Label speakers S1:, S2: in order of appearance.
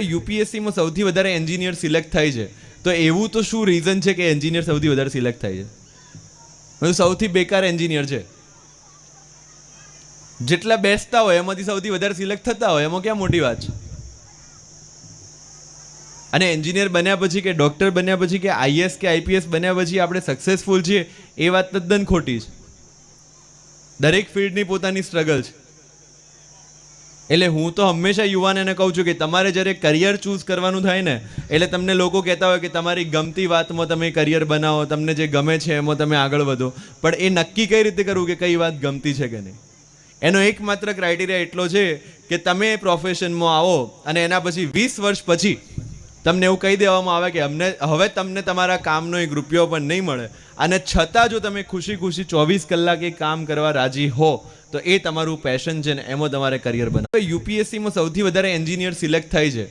S1: યુપીએસસીમાં સૌથી વધારે engineer select થાય છે, તો એવું તો શું રીઝન છે કે એન્જિનિયર સૌથી વધારે સિલેક્ટ થાય છે? સૌથી બેકાર એન્જિનિયર છે, જેટલા બેસતા હોય એમાંથી સૌથી વધારે સિલેક્ટ થતા હોય, એમાં ક્યાં મોટી વાત છે? અને એન્જિનિયર બન્યા પછી કે ડોક્ટર બન્યા પછી કે આઈએસ કે આઈપીએસ બન્યા પછી આપણે સક્સેસફુલ છીએ એ વાત તદ્દન ખોટી છે. દરેક ફિલ્ડની પોતાની સ્ટ્રગલ છે. એટલે હું તો હંમેશા યુવાનોને કહું છું કે તમારે જ્યારે કરિયર ચૂઝ કરવાનું થાય ને, એટલે તમને લોકો કહેતા હોય કે તમારી ગમતી વાતમાં તમે કરિયર બનાવો, તમને જે ગમે છે એમાં તમે આગળ વધો, પણ એ નક્કી કઈ રીતે કરવું કે કઈ વાત ગમતી છે કે નહીં? એનો એકમાત્ર ક્રાઇટેરિયા એટલો છે કે તમે પ્રોફેશનમાં આવો અને એના પછી 20 વર્ષ પછી તમને એવું કહી દેવામાં આવે કે હવે તમને તમારા કામનો એક રૂપિયો પણ નહીં મળે, અને છતાં જો તમે ખુશી ખુશી 24 કલાક એ કામ કરવા રાજી હો, તો એ તમારું પેશન છે ને એમાં તમારે કરિયર બનાવો. યુપીએસસીમાં સૌથી વધારે એન્જિનિયર સિલેક્ટ થાય છે,